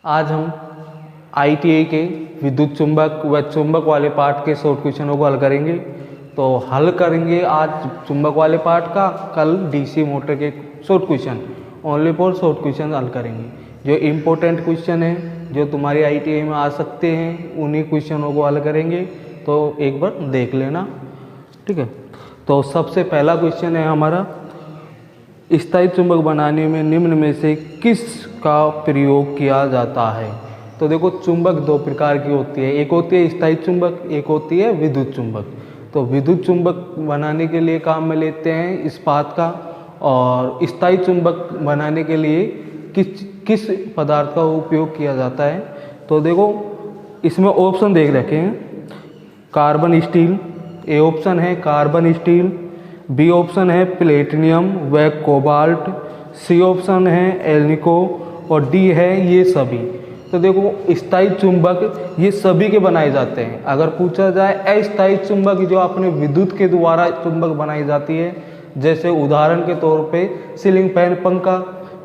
आज हम ITI के विद्युत चुंबक व चुंबक वाले पार्ट के शॉर्ट क्वेश्चनों को हल करेंगे। तो हल करेंगे आज चुंबक वाले पार्ट का, कल DC मोटर के short question, only for short question हल करेंगे। जो इम्पोर्टेंट क्वेश्चन है जो तुम्हारी ITI में आ सकते हैं उन्हीं क्वेश्चनों को हल करेंगे। तो एक बार देख लेना, ठीक है। तो सबसे पहला क्वेश्चन है हमारा, स्थायी चुंबक बनाने में निम्न में से किस का प्रयोग किया जाता है। तो देखो चुंबक दो प्रकार की होती है, एक होती है स्थायी चुंबक, एक होती है विद्युत चुंबक। तो विद्युत चुंबक बनाने के लिए काम में लेते हैं इस्पात का, और स्थायी चुंबक बनाने के लिए किस पदार्थ का उपयोग किया जाता है। तो देखो इसमें ऑप्शन देख रखे हैं, कार्बन स्टील, ए ऑप्शन है कार्बन स्टील, बी ऑप्शन है प्लेटिनियम व कोबाल्ट, सी ऑप्शन है एल्निको और डी है ये सभी। तो देखो स्थायी चुंबक ये सभी के बनाए जाते हैं। अगर पूछा जाए अस्थायी चुंबक जो अपने विद्युत के द्वारा चुंबक बनाई जाती है, जैसे उदाहरण के तौर पे सीलिंग फैन, पंखा,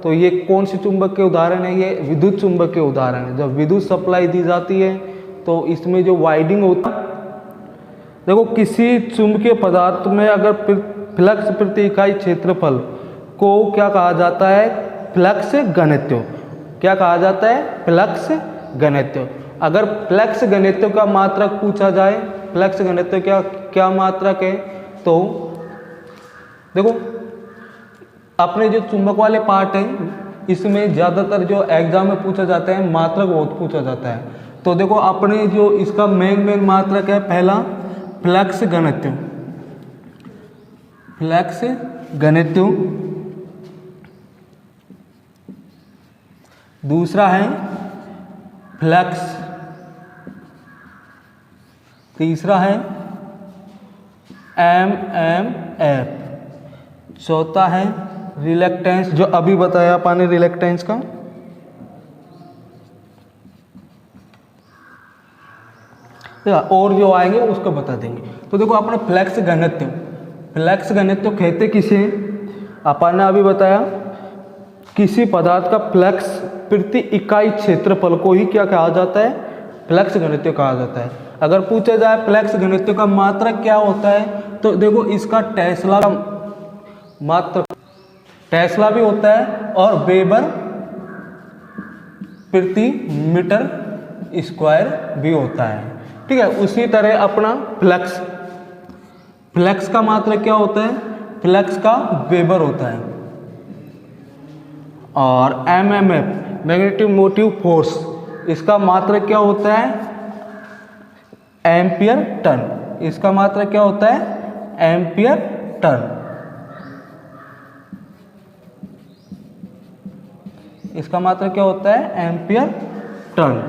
तो ये कौन सी चुंबक के उदाहरण है, ये विद्युत चुंबक के उदाहरण है। जब विद्युत सप्लाई दी जाती है तो इसमें जो वाइंडिंग होता है, देखो किसी चुंबकीय पदार्थ में अगर फ्लक्स प्रति इकाई क्षेत्रफल को क्या कहा जाता है, फ्लक्स घनत्व। क्या कहा जाता है, फ्लक्स घनत्व। अगर फ्लक्स घनत्व का मात्रक पूछा जाए, फ्लक्स घनत्व क्या मात्रक है, तो देखो अपने जो चुंबक वाले पार्ट है इसमें ज़्यादातर जो एग्जाम में पूछा जाता है मात्रक बहुत पूछा जाता है। तो देखो अपने जो इसका मेन मात्रक है, पहला फ्लक्स घनत्व, फ्लक्स घनत्व, दूसरा है फ्लक्स, तीसरा है MMF, चौथा है रिलक्टेंस, जो अभी बताया आपने रिलक्टेंस का, और जो आएंगे उसको बता देंगे। तो देखो अपने फ्लक्स घनत्व, फ्लक्स घनत्व कहते किसे, अपन ने अभी बताया किसी पदार्थ का फ्लक्स प्रति इकाई क्षेत्रफल को ही क्या कहा जाता है, फ्लक्स घनत्व कहा जाता है। अगर पूछा जाए फ्लक्स घनत्व का मात्रक क्या होता है, तो देखो इसका टेस्ला का मात्रक, टेस्ला भी होता है और वेबर प्रति मीटर स्क्वायर भी होता है, ठीक है। उसी तरह अपना फ्लक्स, फ्लक्स का मात्रक क्या होता है, फ्लक्स का वेबर होता है। और MMF मैग्नेटिक मोटिव फोर्स, इसका मात्रक क्या होता है, एम्पियर टन। इसका मात्रक क्या होता है, एम्पियर टन। इसका मात्रक क्या होता है, एम्पियर टन।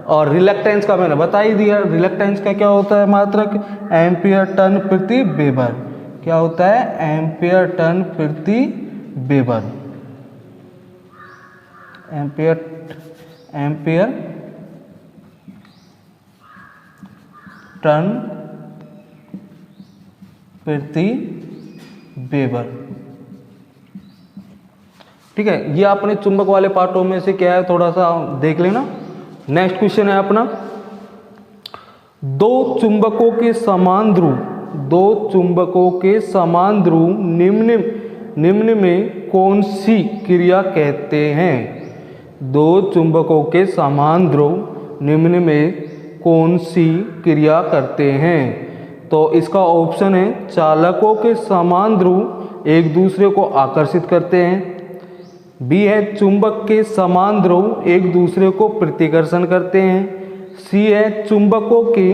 और रिलक्टेंस का मैंने बता ही दिया, रिलक्टेंस का क्या होता है मात्रक, एम्पियर टन प्रति वेबर। क्या होता है, एम्पियर टन प्रति वेबर, एम्पियर टन प्रति वेबर, ठीक है। ये अपने चुंबक वाले पार्टों में से क्या है, थोड़ा सा देख लेना। नेक्स्ट क्वेश्चन है अपना, दो चुंबकों के समान ध्रुव निम्न में कौन सी क्रिया कहते हैं। दो चुंबकों के समान ध्रुव निम्न में कौन सी क्रिया करते हैं। तो इसका ऑप्शन है चालकों के समान ध्रुव एक दूसरे को आकर्षित करते हैं, बी है चुंबक के समान ध्रुव एक दूसरे को प्रतिकर्षण करते हैं, सी है चुंबकों के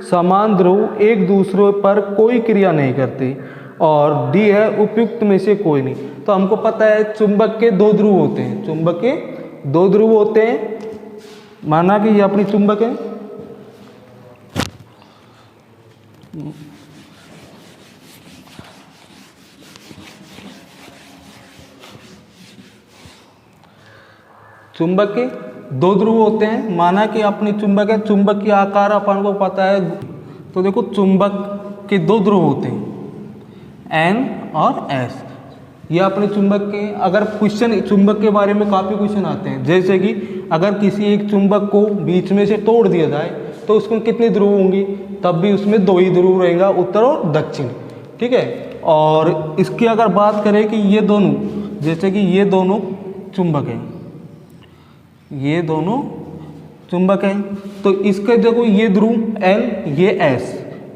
समान ध्रुव एक दूसरे पर कोई क्रिया नहीं करते, और डी है उपयुक्त में से कोई नहीं। तो हमको पता है चुंबक के दो ध्रुव होते हैं, चुंबक के दो ध्रुव होते हैं। माना कि ये अपनी चुंबक है, चुंबक के दो ध्रुव होते हैं। माना कि अपनी चुंबक है, चुंबक की आकार अपन को पता है। तो देखो चुंबक के दो ध्रुव होते हैं, N और S। ये अपने चुंबक के, अगर क्वेश्चन चुंबक के बारे में काफ़ी क्वेश्चन आते हैं, जैसे कि अगर किसी एक चुंबक को बीच में से तोड़ दिया जाए तो उसमें कितने ध्रुव होंगे, तब भी उसमें 2 ही ध्रुव रहेगा, उत्तर और दक्षिण। ठीक है, और इसकी अगर बात करें कि ये दोनों, जैसे कि ये दोनों चुंबक हैं, ये दोनों चुंबक हैं, तो इसके देखो ये ध्रुव L, ये S,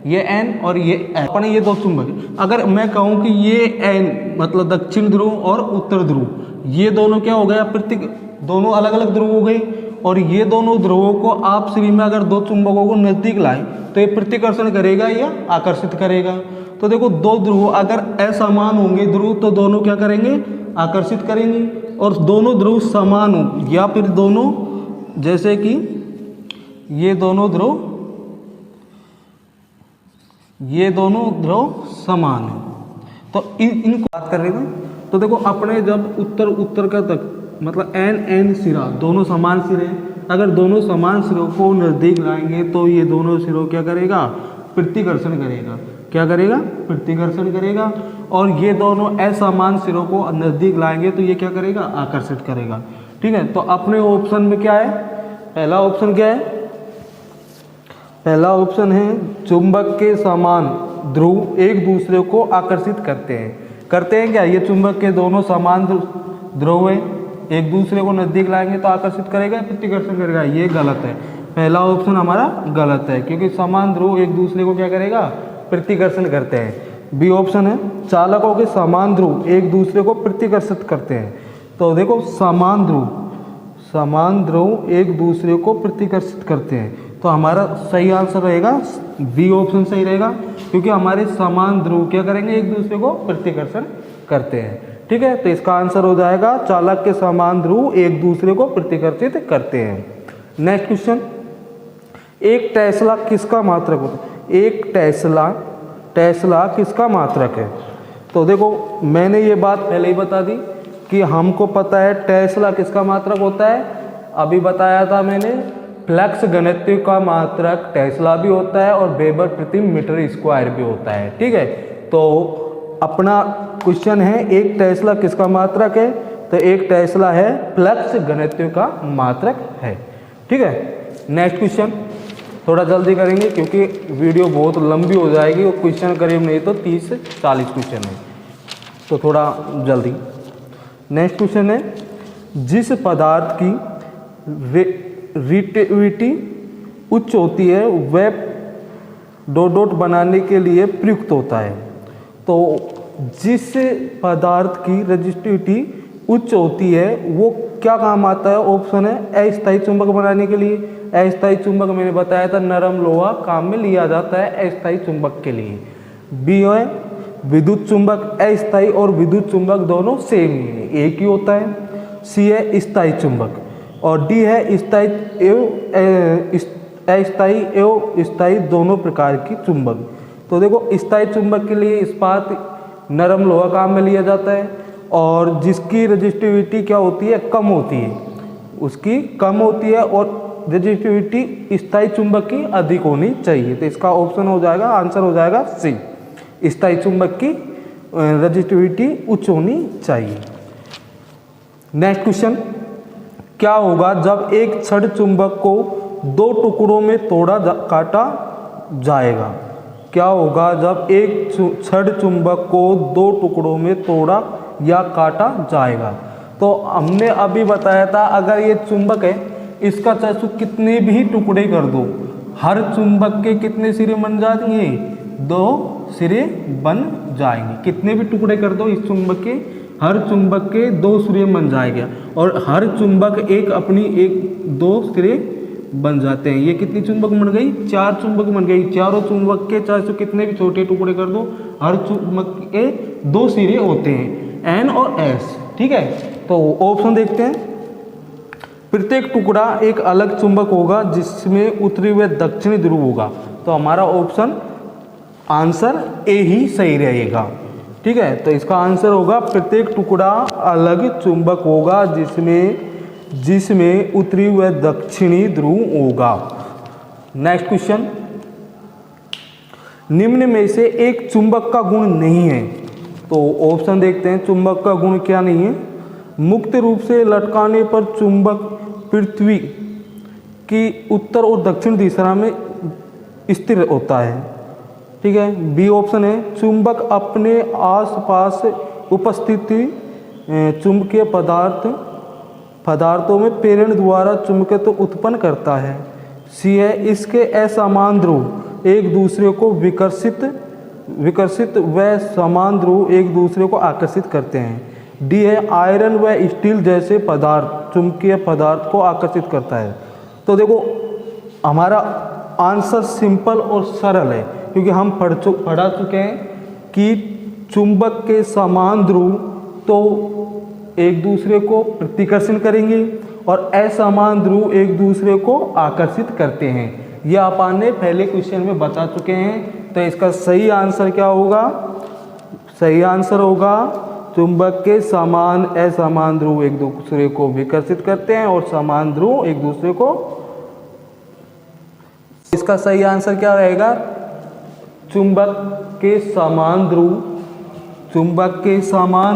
ये N और ये S, अपने ये 2 चुंबक हैं। अगर मैं कहूँ कि ये N मतलब दक्षिण ध्रुव और उत्तर ध्रुव, ये दोनों क्या हो गया, दोनों अलग अलग ध्रुव हो गए, और ये दोनों ध्रुवों को आप श्री में अगर 2 चुंबकों को नजदीक लाएं तो ये प्रतिकर्षण करेगा या आकर्षित करेगा। तो देखो 2 ध्रुव अगर असमान होंगे ध्रुव तो दोनों क्या करेंगे, आकर्षित करेंगे, और दोनों ध्रुव समान हो या फिर दोनों, जैसे कि ये दोनों ध्रुव समान है, तो इनको बात कर रहे थे। तो देखो अपने जब उत्तर का तक मतलब n सिरा दोनों समान सिरे, अगर दोनों समान सिरों को नज़दीक लाएंगे तो ये दोनों सिरों क्या करेगा, प्रतिकर्षण करेगा। क्या करेगा, प्रतिकर्षण करेगा। और ये दोनों असमान सिरों को नज़दीक लाएंगे तो ये क्या करेगा, आकर्षित करेगा। ठीक है, तो अपने ऑप्शन में क्या है, पहला ऑप्शन क्या है, पहला ऑप्शन है चुंबक के समान ध्रुव एक दूसरे को आकर्षित करते हैं क्या, ये चुंबक के दोनों समान ध्रुव हैं, एक दूसरे को नज़दीक लाएंगे तो आकर्षित करेगा, प्रतिकर्षण करेगा। ये गलत है, पहला ऑप्शन हमारा गलत है, क्योंकि समान ध्रुव एक दूसरे को क्या करेगा, प्रतिकर्षण करते हैं। बी ऑप्शन है चालकों के समान ध्रुव एक दूसरे को प्रतिकर्षित करते हैं। तो देखो समान ध्रुव एक दूसरे को प्रतिकर्षित करते हैं, तो हमारा सही आंसर रहेगा बी ऑप्शन सही रहेगा, क्योंकि हमारे समान ध्रुव क्या करेंगे, एक दूसरे को प्रतिकर्षण करते हैं। ठीक है, तो इसका आंसर हो जाएगा चालक के समान ध्रुव एक दूसरे को प्रतिकर्षित करते हैं। नेक्स्ट क्वेश्चन, एक टेस्ला किसका मात्रक होता है, एक टेस्ला किसका मात्रक है। तो देखो मैंने ये बात पहले ही बता दी कि हमको पता है टेस्ला किसका मात्रक होता है, अभी बताया था मैंने, फ्लक्स घनत्व का मात्रक टेस्ला भी होता है और वेबर प्रति मीटर स्क्वायर भी होता है। ठीक है, तो अपना क्वेश्चन है एक टेस्ला किसका मात्रक है, तो एक टेस्ला है फ्लक्स घनत्व का मात्रक है। ठीक है, नेक्स्ट क्वेश्चन थोड़ा जल्दी करेंगे क्योंकि वीडियो बहुत लंबी हो जाएगी और क्वेश्चन करीब नहीं तो 30 से 40 क्वेश्चन है, तो थोड़ा जल्दी। नेक्स्ट क्वेश्चन है जिस पदार्थ की रिएक्टिविटी उच्च होती है वह डोट बनाने के लिए प्रयुक्त होता है। तो जिस पदार्थ की रेजिस्टिविटी उच्च होती है वो क्या काम आता है, ऑप्शन है अस्थायी चुंबक बनाने के लिए। अस्थायी चुंबक मैंने बताया था नरम लोहा काम में लिया जाता है अस्थायी चुंबक के लिए। बी है विद्युत चुंबक, अस्थायी और विद्युत चुंबक दोनों सेम ही है, एक ही होता है। सी है स्थायी चुंबक, और डी है अस्थायी एवं स्थायी दोनों प्रकार की चुंबक। तो देखो स्थायी चुंबक के लिए इस्पात नरम लोहा काम में लिया जाता है और जिसकी रेजिस्टिविटी क्या होती है, कम होती है, उसकी कम होती है और रेजिस्टिविटी स्थायी चुंबक की अधिक होनी चाहिए। तो इसका ऑप्शन हो जाएगा, आंसर हो जाएगा सी, स्थायी चुंबक की रेजिस्टिविटी उच्च होनी चाहिए। नेक्स्ट क्वेश्चन, क्या होगा जब एक छड़ चुंबक को 2 टुकड़ों में काटा जाएगा। क्या होगा जब एक छड़ चुंबक को 2 टुकड़ों में तोड़ा या काटा जाएगा। तो हमने अभी बताया था अगर ये चुंबक है इसका चाहे कितने भी टुकड़े कर दो, हर चुंबक के कितने सिरे बन जाएंगे, 2 सिरे बन जाएंगे। कितने भी टुकड़े कर दो इस चुंबक के, हर चुंबक के 2 सिरे बन जाएंगे और हर चुंबक एक 2 सिरे बन जाते हैं। ये कितनी चुंबक बन गई, 4 चुंबक बन गई। चारों चुंबक के चाहे कितने भी छोटे टुकड़े कर दो, हर चुंबक के 2 सिरे होते हैं, एन और एस। ठीक है, तो ऑप्शन देखते हैं। प्रत्येक टुकड़ा एक अलग चुंबक होगा जिसमें उत्तरी व दक्षिणी ध्रुव होगा। तो हमारा ऑप्शन आंसर ए ही सही रहेगा। ठीक है, तो इसका आंसर होगा प्रत्येक टुकड़ा अलग चुंबक होगा जिसमें उत्तरी व दक्षिणी ध्रुव होगा। नेक्स्ट क्वेश्चन, निम्न में से एक चुंबक का गुण नहीं है। तो ऑप्शन देखते हैं, चुंबक का गुण क्या नहीं है। मुक्त रूप से लटकाने पर चुंबक पृथ्वी की उत्तर और दक्षिण दिशा में स्थिर होता है। ठीक है। बी ऑप्शन है चुंबक अपने आसपास उपस्थित चुंबकीय पदार्थों में प्रेरण द्वारा चुंबकत्व उत्पन्न करता है। सी है इसके असमान ध्रुव एक दूसरे को विकर्षित व समान ध्रुव एक दूसरे को आकर्षित करते हैं। डी है आयरन व स्टील जैसे पदार्थ चुंबकीय पदार्थ को आकर्षित करता है। तो देखो हमारा आंसर सिंपल और सरल है, क्योंकि हम पढ़ा चुके हैं कि चुंबक के समान ध्रुव तो एक दूसरे को प्रतिकर्षण करेंगे और असमान ध्रुव एक दूसरे को आकर्षित करते हैं। यह अपन ने पहले क्वेश्चन में बता चुके हैं। तो इसका सही आंसर क्या होगा? सही आंसर होगा चुंबक के समान असमान ध्रुव एक दूसरे को विकर्षित करते हैं और समान ध्रुव एक दूसरे को। इसका सही आंसर क्या रहेगा? चुंबक के समान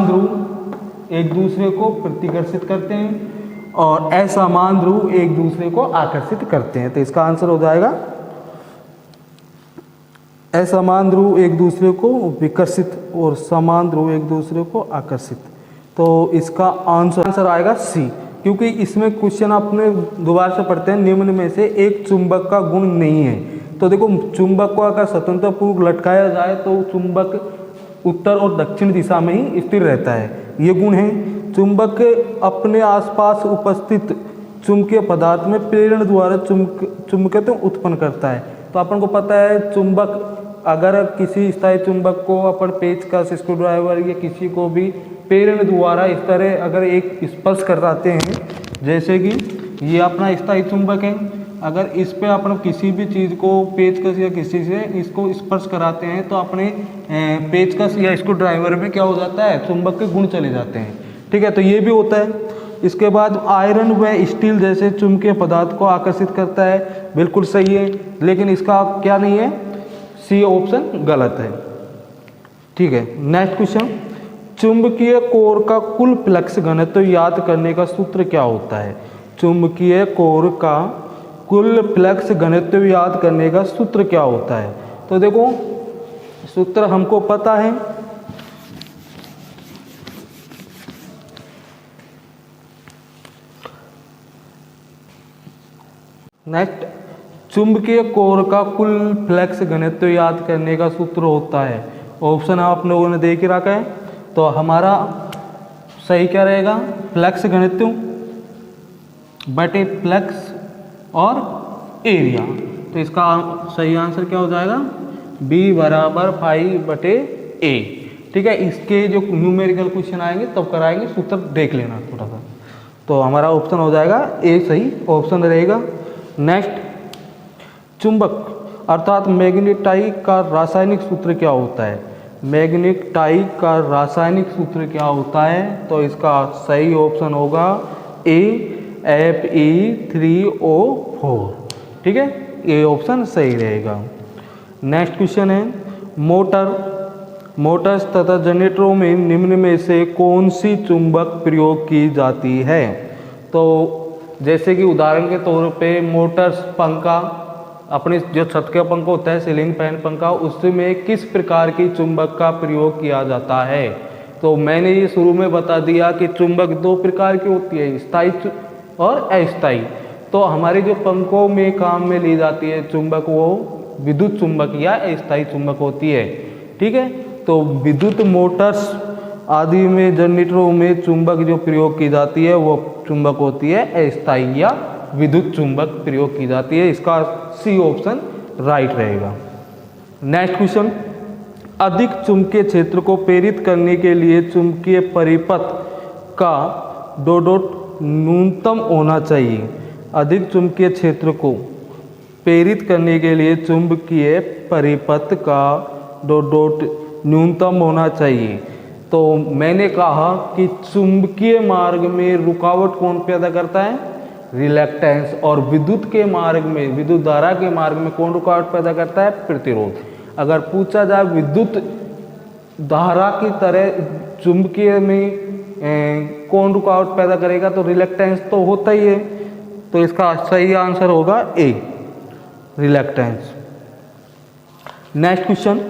ध्रुव एक दूसरे को प्रतिकर्षित करते हैं और असमान ध्रुव एक दूसरे को आकर्षित करते हैं। तो इसका आंसर हो जाएगा असमान ध्रुव एक दूसरे को विकर्षित और समान ध्रुव एक दूसरे को आकर्षित। तो इसका आंसर आएगा सी, क्योंकि इसमें क्वेश्चन अपने दोबारा से पढ़ते हैं निम्न में से एक चुंबक का गुण नहीं है। तो देखो चुंबक को अगर स्वतंत्रपूर्वक लटकाया जाए तो चुंबक उत्तर और दक्षिण दिशा में ही स्थिर रहता है, ये गुण है। चुंबक अपने आसपास उपस्थित चुंबकीय पदार्थ में प्रेरण द्वारा चुंबकत्व उत्पन्न करता है। तो अपन को पता है चुंबक अगर किसी स्थायी चुंबक को अपन पेचकस स्क्रू ड्राइवर या किसी को भी प्रेरण द्वारा इस तरह अगर एक स्पर्श कराते हैं, जैसे कि ये अपना स्थायी चुंबक है, अगर इस पे अपन किसी भी चीज़ को पेचकस या किसी से इसको स्पर्श कराते हैं तो अपने पेचकस या स्क्रू ड्राइवर में क्या हो जाता है? चुंबक के गुण चले जाते हैं। ठीक है, तो ये भी होता है। इसके बाद आयरन व स्टील जैसे चुंबकीय पदार्थ को आकर्षित करता है, बिल्कुल सही है, लेकिन इसका क्या नहीं है? सी ऑप्शन गलत है। ठीक है, नेक्स्ट क्वेश्चन, चुंबकीय कोर का कुल फ्लक्स घनत्व याद करने का सूत्र क्या होता है? चुंबकीय कोर का कुल फ्लक्स घनत्व याद करने का सूत्र क्या होता है? तो देखो सूत्र हमको पता है, नेक्स्ट चुंबकीय कोर का कुल फ्लक्स घनत्व याद करने का सूत्र होता है, ऑप्शन आप लोगों ने देख ही रखा है। तो हमारा सही क्या रहेगा? फ्लक्स घनत्व बटे फ्लक्स और एरिया। तो इसका सही आंसर क्या हो जाएगा? बी बराबर पाई बटे ए। ठीक है, इसके जो न्यूमेरिकल क्वेश्चन आएंगे तब कराएंगे, सूत्र देख लेना थोड़ा सा। तो हमारा ऑप्शन हो जाएगा ए सही ऑप्शन रहेगा। नेक्स्ट, चुंबक अर्थात मैग्नेटाइट का रासायनिक सूत्र क्या होता है? मैग्नेटाइट का रासायनिक सूत्र क्या होता है? तो इसका सही ऑप्शन होगा ए Fe3O4। ठीक है, ये ऑप्शन सही रहेगा। नेक्स्ट क्वेश्चन है, मोटर्स तथा जनरेटरों में निम्न में से कौन सी चुंबक प्रयोग की जाती है? तो जैसे कि उदाहरण के तौर पे मोटर्स, पंखा, अपने जो छत का पंखा होता है सीलिंग फैन पंखा, उसमें किस प्रकार की चुंबक का प्रयोग किया जाता है? तो मैंने ये शुरू में बता दिया कि चुंबक दो प्रकार की होती है, स्थायी और अस्थायी। तो हमारे जो पंखों में काम में ली जाती है चुंबक, वो विद्युत चुंबक या अस्थायी चुंबक होती है। ठीक है, तो विद्युत मोटर्स आदि में, जनरेटरों में चुंबक जो प्रयोग की जाती है वो चुंबक होती है अस्थायी या विद्युत चुंबक प्रयोग की जाती है। इसका सी ऑप्शन राइट रहेगा। नेक्स्ट क्वेश्चन, अधिक चुंबकीय क्षेत्र को प्रेरित करने के लिए चुंबकीय परिपथ का डोट न्यूनतम होना चाहिए। अधिक चुंबकीय क्षेत्र को प्रेरित करने के लिए चुंबकीय परिपथ का डोट न्यूनतम होना चाहिए। तो मैंने कहा कि चुंबकीय मार्ग में रुकावट कौन पैदा करता है? रिलैक्टेंस। और विद्युत के मार्ग में, विद्युत धारा के मार्ग में कौन रुकावट पैदा करता है? प्रतिरोध। अगर पूछा जाए विद्युत धारा की तरह चुंबकीय में कौन रुकावट पैदा करेगा, तो रिलैक्टेंस तो होता ही है। तो इसका सही आंसर होगा ए, रिलक्टेंस। नेक्स्ट क्वेश्चन,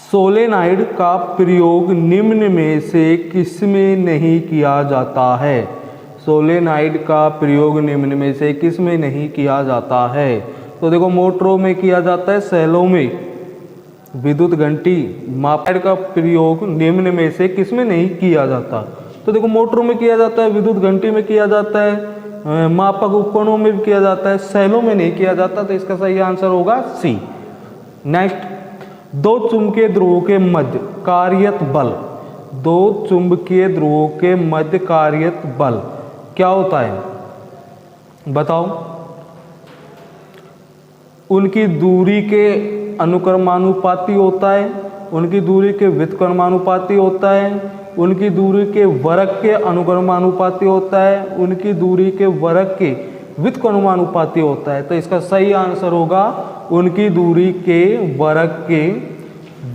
सोलेनाइड का प्रयोग निम्न में से किसमें नहीं किया जाता है? सोलेनाइड का प्रयोग निम्न में से किसमें नहीं किया जाता है? तो देखो, मोटरों में किया जाता है, सेलों में, विद्युत घंटी, मापक का प्रयोग निम्न में से किसमें नहीं किया जाता? तो देखो, मोटरों में किया जाता है, विद्युत घंटी में किया जाता है, मापक उपकरणों में भी किया जाता है, सेलों में नहीं किया जाता, तो इसका सही आंसर होगा सी। नेक्स्ट, दो चुंबकीय ध्रुवों के मध्य कार्यरत बल, दो चुंबकीय ध्रुवों के मध्य कार्यरत बल क्या होता है? बताओ। उनकी दूरी के अनुक्रमानुपाती होता है, उनकी दूरी के व्युत्क्रमानुपाती होता है, उनकी दूरी के वर्ग के अनुक्रमानुपाती होता है, उनकी दूरी के वर्ग के व्युत्क्रमानुपाती होता है। तो इसका सही आंसर होगा उनकी दूरी के वर्ग के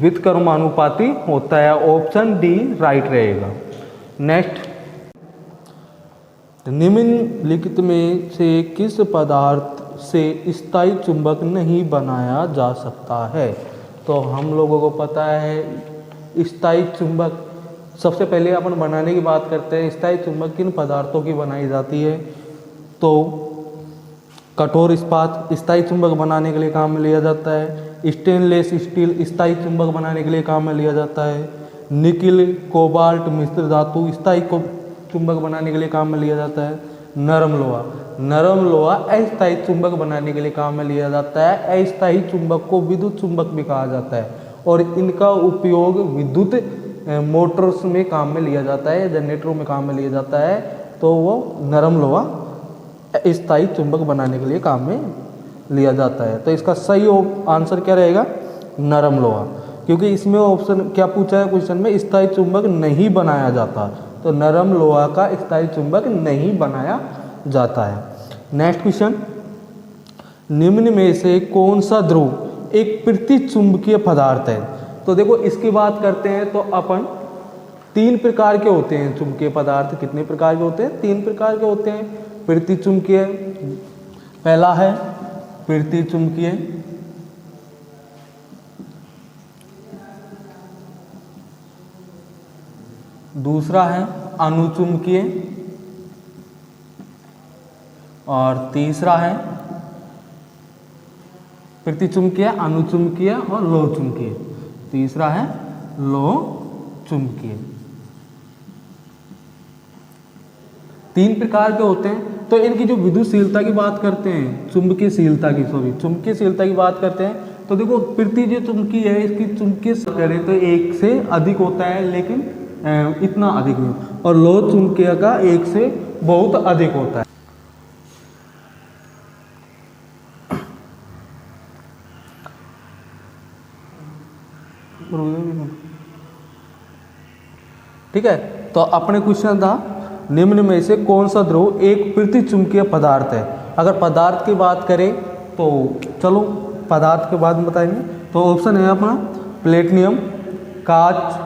व्युत्क्रमानुपाती होता है। ऑप्शन डी राइट रहेगा। नेक्स्ट, निम्नलिखित में से किस पदार्थ से स्थायी चुंबक नहीं बनाया जा सकता है? तो हम लोगों को पता है स्थायी चुंबक, सबसे पहले अपन बनाने की बात करते हैं। स्थायी चुंबक किन पदार्थों की बनाई जाती है? तो कठोर इस्पात स्थायी चुंबक बनाने के लिए काम में लिया जाता है। स्टेनलेस स्टील स्थायी चुंबक बनाने के लिए काम में लिया जाता है। निकिल, कोबाल्ट, मिश्र धातु स्थायी चुंबक बनाने के लिए काम में लिया जाता है। नरम लोहा अस्थायी चुंबक बनाने के लिए काम में लिया जाता है। अस्थायी चुंबक को विद्युत चुंबक भी कहा जाता है और इनका उपयोग विद्युत मोटर्स में काम में लिया जाता है, जनरेटरों में काम में लिया जाता है। तो वो नरम लोहा अस्थायी चुंबक बनाने के लिए काम में लिया जाता है। तो इसका सही आंसर क्या रहेगा? नरम लोहा, क्योंकि इसमें ऑप्शन क्या पूछा है क्वेश्चन में, स्थायी चुंबक नहीं बनाया जाता, तो नरम लोहा का स्थायी चुंबक नहीं बनाया जाता है। नेक्स्ट क्वेश्चन, निम्न में से कौन सा ध्रुव एक प्रतिचुंबकीय पदार्थ है? तो देखो, इसकी बात करते हैं तो अपन 3 प्रकार के होते हैं चुंबकीय पदार्थ। कितने प्रकार के होते हैं? 3 प्रकार के होते हैं प्रतिचुंबकीय। पहला है प्रतिचुंबकीय, दूसरा है अनुचुंबकीय और तीसरा है प्रतिचुंबकीय, अनुचुंबकीय और लोह चुंबकीय। तीसरा है लोह चुंबकीय। 3 प्रकार के होते हैं। तो इनकी जो विद्युतशीलता की बात करते हैं, चुंबकीयशीलता की बात करते हैं, तो देखो, पृथ्वी जो चुंबकीय है इसकी चुंबकीय करें तो 1 से अधिक होता है, लेकिन इतना अधिक नहीं। और लोह चुंबकीय का 1 से बहुत अधिक होता है। ठीक है, तो अपने क्वेश्चन था निम्न में से कौन सा ध्रुव एक प्रतिचुंबकीय पदार्थ है। अगर पदार्थ की बात करें तो चलो पदार्थ के बाद में बताएंगे। तो ऑप्शन है अपना प्लेटिनम, कांच,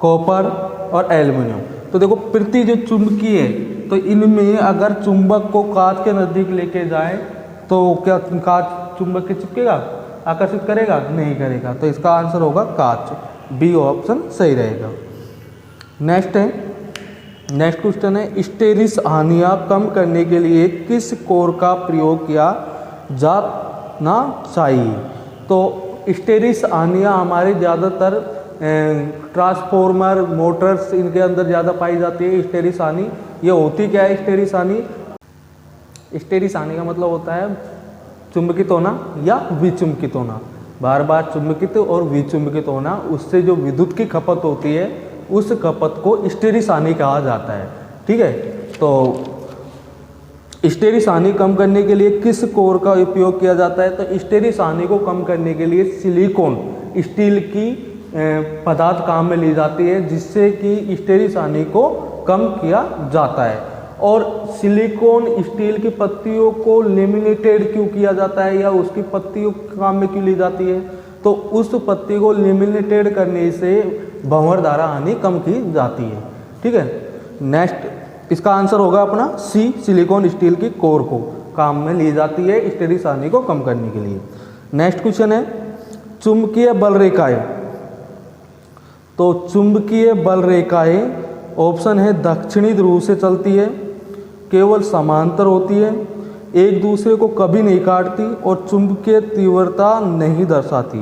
कॉपर और एल्युमिनियम। तो देखो, पृथ्वी जो चुंबकीय है तो इनमें अगर चुंबक को कांच के नज़दीक लेके जाए तो क्या कांच चुंबक के चिपकेगा, आकर्षित करेगा? नहीं करेगा। तो इसका आंसर होगा कांच, बी ऑप्शन सही रहेगा। नेक्स्ट क्वेश्चन है, स्टेरिस हानियाँ कम करने के लिए किस कोर का प्रयोग किया जाना चाहिए? तो स्टेरिस हानियाँ हमारे ज़्यादातर ट्रांसफॉर्मर, मोटर्स, इनके अंदर ज़्यादा पाई जाती है। स्टेरिस हानि ये होती क्या है? स्टेरिस हानि का मतलब होता है चुंबकित होना या विचुंबकित होना, बार बार चुंबकित और विचुंबकित होना। उससे जो विद्युत की खपत होती है उस खपत को स्टेरिस हानि कहा जाता है। ठीक है, तो स्टेरिस हानि कम करने के लिए किस कोर का उपयोग किया जाता है? तो स्टेरिस हानि को कम करने के लिए सिलिकॉन स्टील की पदार्थ काम में ली जाती है, जिससे कि स्टेरिस हानि को कम किया जाता है। और सिलिकॉन स्टील की पत्तियों को लेमिनेटेड क्यों किया जाता है या उसकी पत्तियों काम में क्यों ली जाती है? तो उस पत्ती को लेमिनेटेड करने से भंवर धारा हानि कम की जाती है। ठीक है, इसका आंसर होगा अपना सी, सिलिकॉन स्टील की कोर को काम में ली जाती है स्टेरिक हानि को कम करने के लिए। नेक्स्ट क्वेश्चन है चुंबकीय बल रेखाएं। तो चुंबकीय बल रेखाएं ऑप्शन है दक्षिणी ध्रुव से चलती है, केवल समांतर होती है, एक दूसरे को कभी नहीं काटती और चुंबकीय तीव्रता नहीं दर्शाती।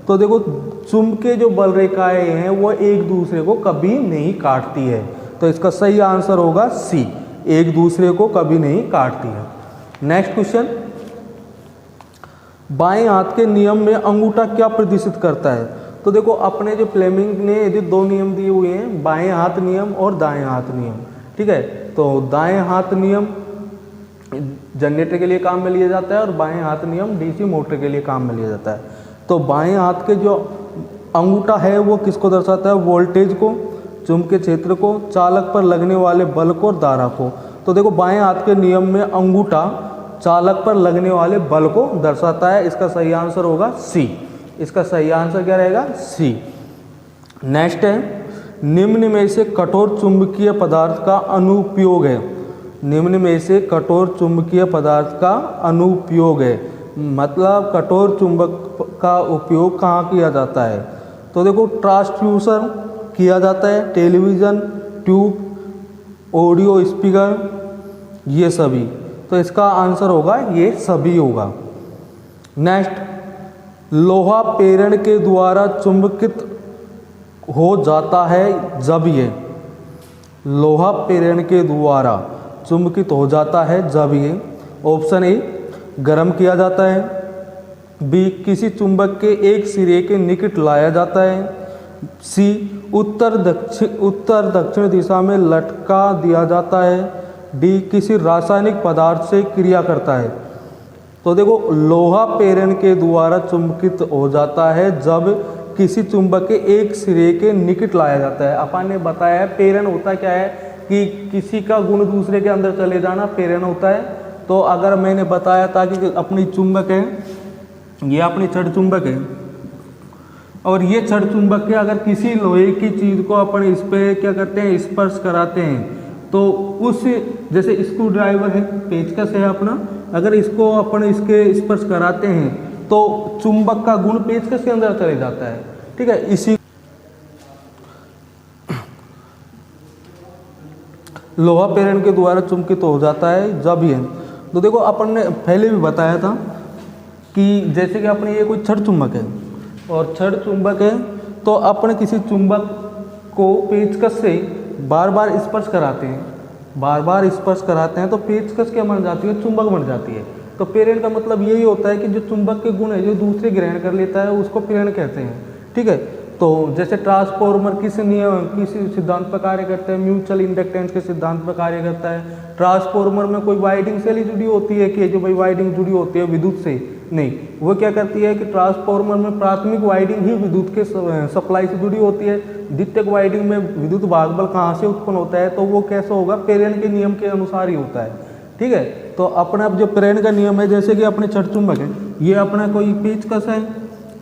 तो देखो चुंबकीय जो बल रेखाएं हैं वो एक दूसरे को कभी नहीं काटती है, तो इसका सही आंसर होगा सी, एक दूसरे को कभी नहीं काटती है। नेक्स्ट क्वेश्चन, बाएं हाथ के नियम में अंगूठा क्या प्रदर्शित करता है। तो देखो अपने जो फ्लेमिंग ने ये दो नियम दिए हुए हैं, बाएं हाथ नियम और दाएं हाथ नियम, ठीक है। तो दाएं हाथ नियम जनरेटर के लिए काम में लिया जाता है और बाएं हाथ नियम डीसी मोटर के लिए काम में लिया जाता है। तो बाएं हाथ के जो अंगूठा है वो किसको दर्शाता है, वोल्टेज को, चुंबकीय क्षेत्र को, चालक पर लगने वाले बल को और धारा को। तो देखो बाएं हाथ के नियम में अंगूठा चालक पर लगने वाले बल को दर्शाता है, इसका सही आंसर होगा सी, इसका सही आंसर क्या रहेगा, सी। नेक्स्ट है निम्न में से कठोर चुंबकीय पदार्थ का अनुपयोग है। निम्न में से कठोर चुंबकीय पदार्थ का अनुपयोग है, मतलब कठोर चुंबक का उपयोग कहाँ किया जाता है। तो देखो ट्रांसड्यूसर किया जाता है, टेलीविज़न, ट्यूब, ऑडियो स्पीकर, ये सभी। तो इसका आंसर होगा ये सभी होगा। नेक्स्ट लोहा प्रेरण के द्वारा चुंबकित हो जाता है जब ये, लोहा प्रेरण के द्वारा चुंबकित हो जाता है जब ये, ऑप्शन ए गर्म किया जाता है, बी किसी चुंबक के एक सिरे के निकट लाया जाता है, सी उत्तर दक्षिण दिशा में लटका दिया जाता है, डी किसी रासायनिक पदार्थ से क्रिया करता है। तो देखो लोहा प्रेरण के द्वारा चुंबकित हो जाता है जब किसी चुंबक के एक सिरे के निकट लाया जाता है। अपन ने बताया है प्रेरण होता क्या है कि किसी का गुण दूसरे के अंदर चले जाना प्रेरण होता है। तो अगर मैंने बताया था कि अपनी चुंबक है, ये अपनी छड़ चुंबक है और ये छड़ चुंबक के अगर किसी लोहे की चीज़ को अपन इस पर क्या करते हैं, स्पर्श कराते हैं, तो उस जैसे स्क्रू ड्राइवर है, पेचकस है अपना, अगर इसको अपन इसके स्पर्श कराते हैं तो चुंबक का गुण पेचकस के अंदर चले जाता है, ठीक है। इसी लोहा प्रेरण के द्वारा चुंबकित हो जाता है जब ये, तो देखो अपन ने पहले भी बताया था कि जैसे कि अपने ये कोई छड़ चुंबक है और छड़ चुंबक है तो अपन किसी चुंबक को पेचकस से बार बार स्पर्श कराते हैं, बार बार स्पर्श कराते हैं तो पेचकस क्या बन जाती है, चुंबक बन जाती है। तो प्रेरण का मतलब यही होता है कि जो चुंबक के गुण है जो दूसरे ग्रहण कर लेता है उसको प्रेरण कहते हैं, ठीक है। तो जैसे ट्रांसफॉर्मर किस नियम किसी सिद्धांत पर कार्य करते हैं, म्यूचुअल इंडक्टेंस के सिद्धांत पर कार्य करता है। ट्रांसफॉर्मर में कोई वाइंडिंग से जुड़ी होती है कि जो भाई वाइंडिंग जुड़ी होती है विद्युत से, नहीं, वो क्या करती है कि ट्रांसफॉर्मर में प्राथमिक वाइंडिंग ही विद्युत के सप्लाई से जुड़ी होती है। द्वितीयक वाइंडिंग में विद्युत भागबल कहाँ से उत्पन्न होता है, तो वो कैसा होगा, प्रेरण के नियम के अनुसार ही होता है, ठीक है। तो अपना जो प्रेरण का नियम है, जैसे कि अपने छड़ चुंबक है, ये अपना कोई पेचकस है,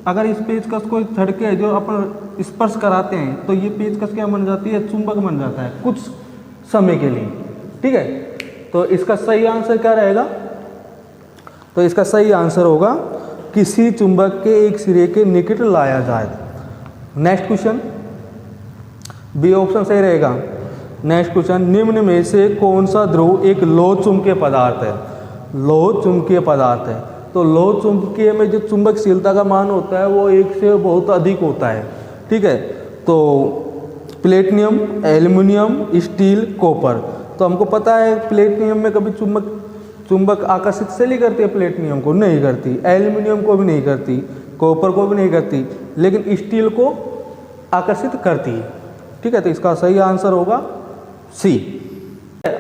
अगर इस पेचकस को छड़ के जो अपन स्पर्श कराते हैं तो ये पेचकस क्या बन जाती है, चुंबक बन जाता है कुछ समय के लिए, ठीक है। तो इसका सही आंसर क्या रहेगा, तो इसका सही आंसर होगा किसी चुंबक के एक सिरे के निकट लाया जाए। नेक्स्ट क्वेश्चन, बी ऑप्शन सही रहेगा। नेक्स्ट क्वेश्चन, निम्न में से कौन सा ध्रुव एक लौह चुंबकीय पदार्थ है। लौह चुंबकीय पदार्थ है, तो लौह चुंबकीय में जो चुंबकशीलता का मान होता है वो एक से बहुत अधिक होता है, ठीक है। तो प्लेटिनियम, एल्युमिनियम, स्टील, कॉपर। तो हमको पता है प्लेटिनियम में कभी चुंबक आकर्षित से नहीं करती है, प्लेटिनियम को नहीं करती, एल्युमिनियम को भी नहीं करती, कॉपर को भी नहीं करती, लेकिन स्टील को आकर्षित करती है, ठीक है। तो इसका सही आंसर होगा सी।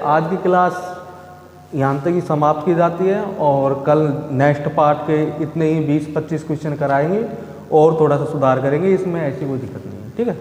आज की क्लास यहाँ तक ही समाप्त की जाती है और कल नेक्स्ट पार्ट के इतने ही 20-25 क्वेश्चन कराएंगे और थोड़ा सा सुधार करेंगे, इसमें ऐसी कोई दिक्कत नहीं है, ठीक है।